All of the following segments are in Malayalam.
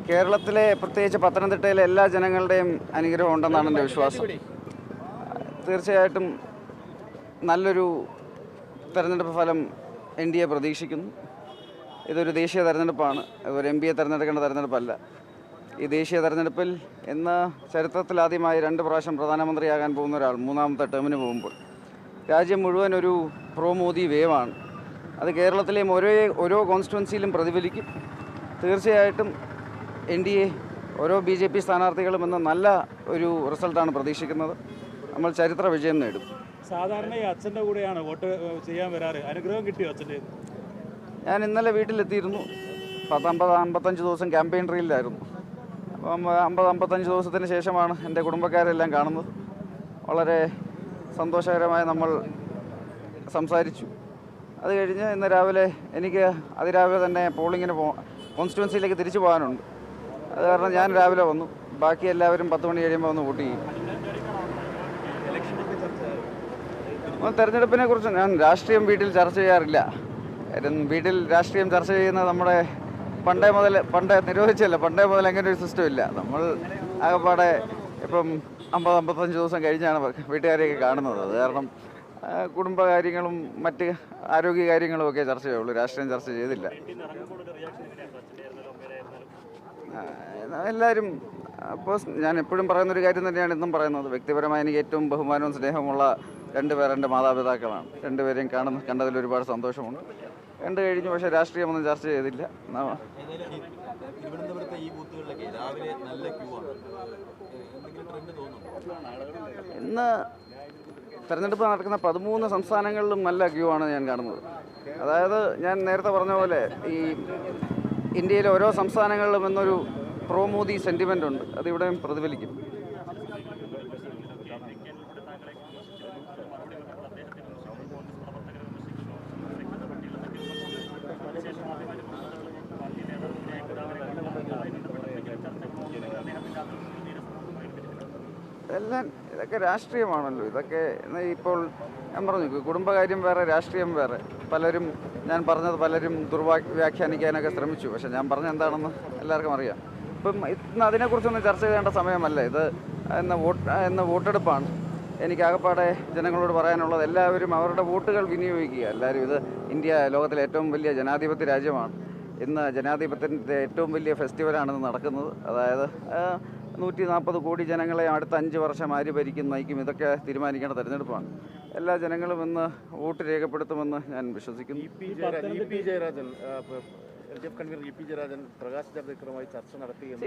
കേരളത്തിലെ പ്രത്യേകിച്ച് പത്തനംതിട്ടയിലെ എല്ലാ ജനങ്ങളുടെയും അനുഗ്രഹം ഉണ്ടെന്നാണ് എൻ്റെ വിശ്വാസം. തീർച്ചയായിട്ടും നല്ലൊരു തെരഞ്ഞെടുപ്പ് ഫലം NDA പ്രതീക്ഷിക്കുന്നു. ഇതൊരു ദേശീയ തെരഞ്ഞെടുപ്പാണ്, ഒരു MP തിരഞ്ഞെടുക്കേണ്ട തെരഞ്ഞെടുപ്പല്ല. ഈ ദേശീയ തെരഞ്ഞെടുപ്പിൽ ഇന്ന് ചരിത്രത്തിലാദ്യമായി 2 പ്രാവശ്യം പ്രധാനമന്ത്രിയാകാൻ പോകുന്ന ഒരാൾ മൂന്നാമത്തെ ടേമിന് പോകുമ്പോൾ രാജ്യം മുഴുവൻ ഒരു പ്രോ മോദി വേവാണ്. അത് കേരളത്തിലെയും ഓരോ കോൺസ്റ്റിറ്റ്യുവൻസിയിലും പ്രതിഫലിക്കും. തീർച്ചയായിട്ടും NDA ഓരോ BJP സ്ഥാനാർത്ഥികളും ഇന്ന് നല്ല ഒരു റിസൾട്ടാണ് പ്രതീക്ഷിക്കുന്നത്. നമ്മൾ ചരിത്ര വിജയം നേടും. സാധാരണ ഈ അച്ഛൻ്റെ കൂടെയാണ് വോട്ട് ചെയ്യാൻ വരാറ്. അനുഗ്രഹം കിട്ടിയോ അച്ഛൻ്റെ? ഞാൻ ഇന്നലെ വീട്ടിലെത്തിയിരുന്നു. 55 ദിവസം ക്യാമ്പയിൻ ട്രെയിനിലായിരുന്നു. അപ്പം 55 ദിവസത്തിന് ശേഷമാണ് എൻ്റെ കുടുംബക്കാരെല്ലാം കാണുന്നത്. വളരെ സന്തോഷകരമായി നമ്മൾ സംസാരിച്ചു. അത് കഴിഞ്ഞ് ഇന്ന് രാവിലെ എനിക്ക് അതിരാവിലെ തന്നെ പോളിങ്ങിന് കോൺസ്റ്റിറ്റ്യുവൻസിയിലേക്ക് തിരിച്ചു പോകാനുണ്ട്. അത് കാരണം ഞാൻ രാവിലെ വന്നു. ബാക്കി എല്ലാവരും 10 മണി കഴിയുമ്പോൾ വന്ന് വോട്ട് ചെയ്യും. തെരഞ്ഞെടുപ്പിനെ കുറിച്ച് ഞാൻ രാഷ്ട്രീയം വീട്ടിൽ ചർച്ച ചെയ്യാറില്ല. വീട്ടിൽ രാഷ്ട്രീയം ചർച്ച ചെയ്യുന്നത് നമ്മുടെ പണ്ടേ മുതൽ അങ്ങനെ ഒരു സിസ്റ്റം ഇല്ല. നമ്മൾ ആകെപ്പാടെ ഇപ്പം 50-55 ദിവസം കഴിഞ്ഞാണ് വീട്ടുകാരെയൊക്കെ കാണുന്നത്. അത് കാരണം കുടുംബകാര്യങ്ങളും മറ്റ് ആരോഗ്യകാര്യങ്ങളും ഒക്കെ ചർച്ച ചെയ്യുള്ളൂ. രാഷ്ട്രീയം ചർച്ച ചെയ്തില്ല. എല്ലാവരും അപ്പോൾ ഞാൻ എപ്പോഴും പറയുന്നൊരു കാര്യം തന്നെയാണ് ഇന്നും പറയുന്നത്. വ്യക്തിപരമായി എനിക്ക് ഏറ്റവും ബഹുമാനവും സ്നേഹമുള്ള 2 പേർ എൻ്റെ മാതാപിതാക്കളാണ്. 2 പേരെയും കണ്ടതിൽ ഒരുപാട് സന്തോഷമുണ്ട്. കണ്ടു കഴിഞ്ഞു. പക്ഷേ രാഷ്ട്രീയമൊന്നും ചർച്ച ചെയ്തില്ല. ഇന്ന് തെരഞ്ഞെടുപ്പ് നടക്കുന്ന 13 സംസ്ഥാനങ്ങളിലും നല്ല ക്യൂ ആണ് ഞാൻ കാണുന്നത്. അതായത് ഞാൻ നേരത്തെ പറഞ്ഞ പോലെ ഈ ഇന്ത്യയിലെ ഓരോ സംസ്ഥാനങ്ങളിലും എന്നൊരു പ്രോ മോദി സെൻറ്റിമെൻ്റ് ഉണ്ട്. അതിവിടെയും പ്രതിഫലിക്കും. ഇതൊക്കെ രാഷ്ട്രീയമാണല്ലോ. ഇതൊക്കെ ഇപ്പോൾ ഞാൻ പറഞ്ഞു, കുടുംബകാര്യം വേറെ, രാഷ്ട്രീയം വേറെ. ഞാൻ പറഞ്ഞത് പലരും ദുർവ്യാഖ്യാനിക്കാനൊക്കെ ശ്രമിച്ചു. പക്ഷെ ഞാൻ പറഞ്ഞ എന്താണെന്ന് എല്ലാവർക്കും അറിയാം. ഇപ്പം ഇന്ന് അതിനെക്കുറിച്ചൊന്നും ചർച്ച ചെയ്യേണ്ട സമയമല്ല. ഇന്ന് വോട്ടെടുപ്പാണ്. എനിക്കാകപ്പാടെ ജനങ്ങളോട് പറയാനുള്ളത് എല്ലാവരും അവരുടെ വോട്ടുകൾ വിനിയോഗിക്കുക. എല്ലാവരും ഇന്ത്യ ലോകത്തിലെ ഏറ്റവും വലിയ ജനാധിപത്യ രാജ്യമാണ്. ഇന്ന് ജനാധിപത്യത്തിൻ്റെ ഏറ്റവും വലിയ ഫെസ്റ്റിവലാണ് നടക്കുന്നത്. അതായത് 140 കോടി ജനങ്ങളെ അടുത്ത 5 വർഷം ആര് ഭരിക്കും, നയിക്കും, ഇതൊക്കെ തീരുമാനിക്കേണ്ട തെരഞ്ഞെടുപ്പാണ്. എല്ലാ ജനങ്ങളും ഇന്ന് വോട്ട് രേഖപ്പെടുത്തുമെന്ന് ഞാൻ വിശ്വസിക്കുന്നു.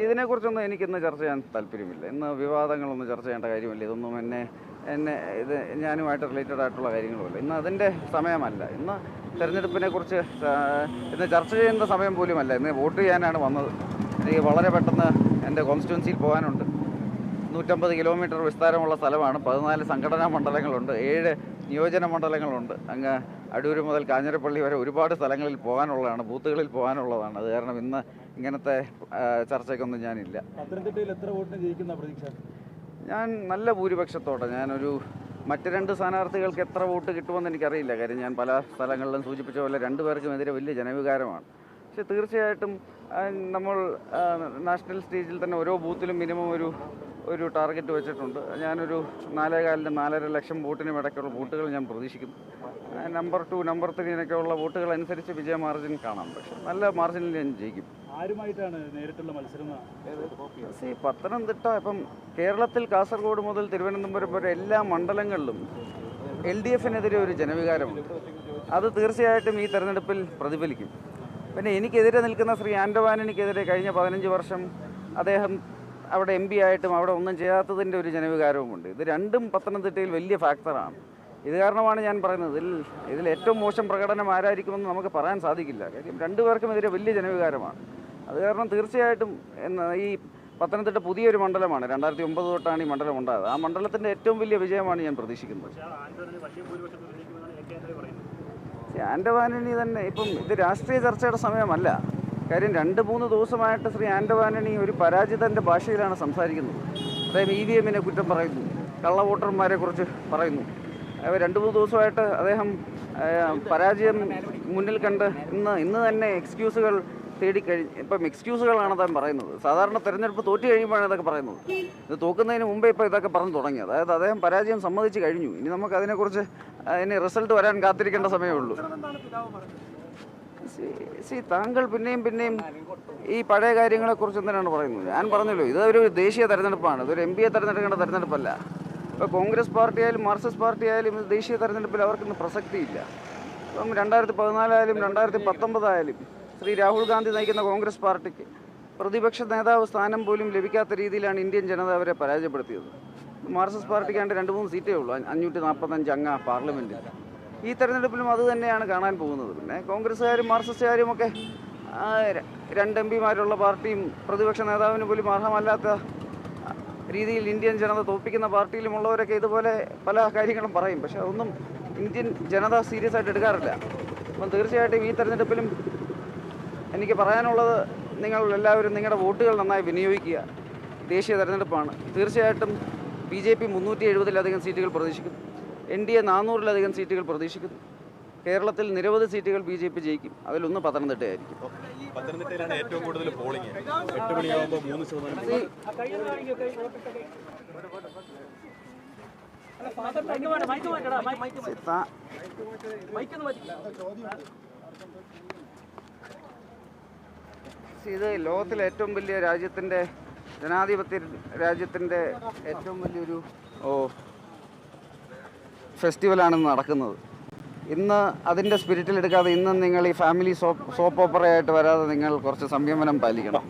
ഇതിനെക്കുറിച്ചൊന്നും എനിക്കിന്ന് ചർച്ച ചെയ്യാൻ താല്പര്യമില്ല. ഇന്ന് വിവാദങ്ങളൊന്നും ചർച്ച ചെയ്യേണ്ട കാര്യമില്ല. ഇതൊന്നും ഇത് ഞാനുമായിട്ട് റിലേറ്റഡ് ആയിട്ടുള്ള കാര്യങ്ങളുമില്ല. ഇന്ന് അതിൻ്റെ സമയമല്ല. ഇന്ന് തെരഞ്ഞെടുപ്പിനെക്കുറിച്ച് ഇന്ന് ചർച്ച ചെയ്യുന്ന സമയം പോലുമല്ല. ഇന്ന് വോട്ട് ചെയ്യാനാണ് വന്നത്. എനിക്ക് വളരെ പെട്ടെന്ന് എൻ്റെ കോൺസ്റ്റിറ്റ്യുവൻസിയിൽ പോകാനുണ്ട്. 150 കിലോമീറ്റർ വിസ്താരമുള്ള സ്ഥലമാണ്. 14 സംഘടനാ മണ്ഡലങ്ങളുണ്ട്, 7 നിയോജന മണ്ഡലങ്ങളുണ്ട്. അങ്ങ് അടൂര് മുതൽ കാഞ്ഞിരപ്പള്ളി വരെ ഒരുപാട് സ്ഥലങ്ങളിൽ പോകാനുള്ളതാണ്, ബൂത്തുകളിൽ പോകാനുള്ളതാണ്. അത് കാരണം ഇന്ന് ഇങ്ങനത്തെ ചർച്ചയ്ക്കൊന്നും ഞാനില്ല. പത്തനംതിട്ടയിൽ എത്ര വോട്ടിന് ജയിക്കുന്ന പ്രതീക്ഷ? ഞാൻ നല്ല ഭൂരിപക്ഷത്തോടെ മറ്റ് 2 സ്ഥാനാർത്ഥികൾക്ക് എത്ര വോട്ട് കിട്ടുമെന്ന് എനിക്കറിയില്ല. കാര്യം ഞാൻ പല സ്ഥലങ്ങളിലും സൂചിപ്പിച്ച പോലെ 2 പേർക്കും എതിരെ വലിയ ജനവികാരമാണ്. പക്ഷെ തീർച്ചയായിട്ടും നമ്മൾ നാഷണൽ സ്റ്റേജിൽ തന്നെ ഓരോ ബൂത്തിലും മിനിമം ഒരു ടാർഗറ്റ് വെച്ചിട്ടുണ്ട്. ഞാനൊരു 4,4 ലക്ഷം വോട്ടിനും ഇടയ്ക്കുള്ള വോട്ടുകൾ ഞാൻ പ്രതീക്ഷിക്കുന്നു. നമ്പർ 2, നമ്പർ 3 ഉള്ള വോട്ടുകൾ അനുസരിച്ച് വിജയ മാർജിൻ കാണാം. പക്ഷെ നല്ല മാർജിനിൽ ഞാൻ ജയിക്കും. ആരുമായിട്ടാണ് നേരിട്ടുള്ള മത്സരം? പത്തനംതിട്ട ഇപ്പം കേരളത്തിൽ കാസർഗോഡ് മുതൽ തിരുവനന്തപുരം വരെ എല്ലാ മണ്ഡലങ്ങളിലും LDFനെതിരെ ഒരു ജനവികാരമുണ്ട്. അത് തീർച്ചയായിട്ടും ഈ തെരഞ്ഞെടുപ്പിൽ പ്രതിഫലിക്കും. പിന്നെ എനിക്കെതിരെ നിൽക്കുന്ന ശ്രീ ആൻ്റോ ആൻ്റണിക്കെതിരെ കഴിഞ്ഞ 15 വർഷം അദ്ദേഹം അവിടെ MP ആയിട്ടും അവിടെ ഒന്നും ചെയ്യാത്തതിൻ്റെ ഒരു ജനവികാരവുമുണ്ട്. ഇത് രണ്ടും പത്തനംതിട്ടയിൽ വലിയ ഫാക്ടറാണ്. ഇത് കാരണമാണ് ഞാൻ പറയുന്നത് ഇതിൽ ഏറ്റവും മോശം പ്രകടനം ആരായിരിക്കുമെന്ന് നമുക്ക് പറയാൻ സാധിക്കില്ല. കാര്യം 2 പേർക്കും എതിരെ വലിയ ജനവികാരമാണ്. അത് കാരണം തീർച്ചയായിട്ടും ഈ പത്തനംതിട്ട പുതിയൊരു മണ്ഡലമാണ്. 2009 തൊട്ടാണ് ഈ മണ്ഡലം ഉണ്ടായത്. ആ മണ്ഡലത്തിൻ്റെ ഏറ്റവും വലിയ വിജയമാണ് ഞാൻ പ്രതീക്ഷിക്കുന്നത്. ആൻ്റോ ആൻ്റണി തന്നെ ഇപ്പം ഇത് രാഷ്ട്രീയ ചർച്ചയുടെ സമയമല്ല. കാര്യം 2-3 ദിവസമായിട്ട് ശ്രീ ആൻ്റോ ആൻ്റണി ഒരു പരാജിതൻ്റെ ഭാഷയിലാണ് സംസാരിക്കുന്നത്. അദ്ദേഹം EVMനെ കുറ്റം പറയുന്നു, കള്ള വോട്ടർമാരെ കുറിച്ച് പറയുന്നു. 2-3 ദിവസമായിട്ട് അദ്ദേഹം പരാജയം മുന്നിൽ കണ്ട് ഇന്ന് തന്നെ എക്സ്ക്യൂസുകൾ ഇപ്പം എക്സ്ക്യൂസുകളാണ് താൻ പറയുന്നത്. സാധാരണ തെരഞ്ഞെടുപ്പ് തോറ്റു കഴിയുമ്പോഴാണ് ഇതൊക്കെ പറയുന്നത്. ഇത് തോക്കുന്നതിന് മുമ്പേ ഇപ്പോൾ ഇതൊക്കെ പറഞ്ഞു തുടങ്ങി. അതായത് അദ്ദേഹം പരാജയം സമ്മതിച്ച് കഴിഞ്ഞു. ഇനി നമുക്ക് അതിനെക്കുറിച്ച് ഇനി റിസൾട്ട് വരാൻ കാത്തിരിക്കേണ്ട സമയമേ ഉള്ളൂ. താങ്കൾ പിന്നെയും ഈ പഴയ കാര്യങ്ങളെക്കുറിച്ച് എന്തിനാണ് പറയുന്നത്? ഞാൻ പറഞ്ഞല്ലോ, ഇതൊരു ദേശീയ തെരഞ്ഞെടുപ്പാണ്. ഇതൊരു എം പിയെ തെരഞ്ഞെടുക്കേണ്ട തെരഞ്ഞെടുപ്പല്ല. ഇപ്പോൾ കോൺഗ്രസ് പാർട്ടി ആയാലും മാർക്സിസ്റ്റ് പാർട്ടി ആയാലും ഇത് ദേശീയ തെരഞ്ഞെടുപ്പിൽ അവർക്കൊന്നും പ്രസക്തിയില്ല. ഇപ്പം 2014 ആയാലും 2019 ആയാലും ശ്രീ രാഹുൽ ഗാന്ധി നയിക്കുന്ന കോൺഗ്രസ് പാർട്ടിക്ക് പ്രതിപക്ഷ നേതാവ് സ്ഥാനം പോലും ലഭിക്കാത്ത രീതിയിലാണ് ഇന്ത്യൻ ജനത അവരെ പരാജയപ്പെടുത്തിയത്. മാർക്സിസ്റ്റ് പാർട്ടിക്കാണ്ട് 2-3 സീറ്റേ ഉള്ളൂ 545 അംഗ പാർലമെൻറ്റിൽ. ഈ തെരഞ്ഞെടുപ്പിലും അത് തന്നെയാണ് കാണാൻ പോകുന്നത്. പിന്നെ കോൺഗ്രസ്സുകാരും മാർക്സിസ്റ്റുകാരും ഒക്കെ 2 MP മാരുള്ള പാർട്ടിയും പ്രതിപക്ഷ നേതാവിന് പോലും അർഹമല്ലാത്ത രീതിയിൽ ഇന്ത്യൻ ജനത തോൽപ്പിക്കുന്ന പാർട്ടിയിലുമുള്ളവരൊക്കെ ഇതുപോലെ പല കാര്യങ്ങളും പറയും. പക്ഷെ അതൊന്നും ഇന്ത്യൻ ജനത സീരിയസ് ആയിട്ട് എടുക്കാറില്ല. അപ്പം തീർച്ചയായിട്ടും ഈ തെരഞ്ഞെടുപ്പിലും എനിക്ക് പറയാനുള്ളത്, നിങ്ങൾ എല്ലാവരും നിങ്ങളുടെ വോട്ടുകൾ നന്നായി വിനിയോഗിക്കുക. ദേശീയ തെരഞ്ഞെടുപ്പാണ്. തീർച്ചയായിട്ടും BJP 370-ലധികം സീറ്റുകൾ പ്രതീക്ഷിക്കുന്നു. NDA 400-ലധികം സീറ്റുകൾ പ്രതീക്ഷിക്കുന്നു. കേരളത്തിൽ നിരവധി സീറ്റുകൾ BJP ജയിക്കും. അതിലൊന്ന് പത്തനംതിട്ടയായിരിക്കും. പത്തനംതിട്ടയിലാണ് ഏറ്റവും കൂടുതൽ പോളിംഗ്. 8 മണിയാകുമ്പോൾ 3%. ഇത് ലോകത്തിലെ ഏറ്റവും വലിയ രാജ്യത്തിൻ്റെ, ജനാധിപത്യ രാജ്യത്തിൻ്റെ ഏറ്റവും വലിയൊരു ഫെസ്റ്റിവലാണ് നടക്കുന്നത്. ഇന്ന് അതിൻ്റെ സ്പിരിറ്റിൽ എടുക്കാതെ ഇന്ന് നിങ്ങൾ ഈ ഫാമിലി സോപ്പ് ഓപ്പറയായിട്ട് വരാതെ നിങ്ങൾ കുറച്ച് സംയമനം പാലിക്കണം.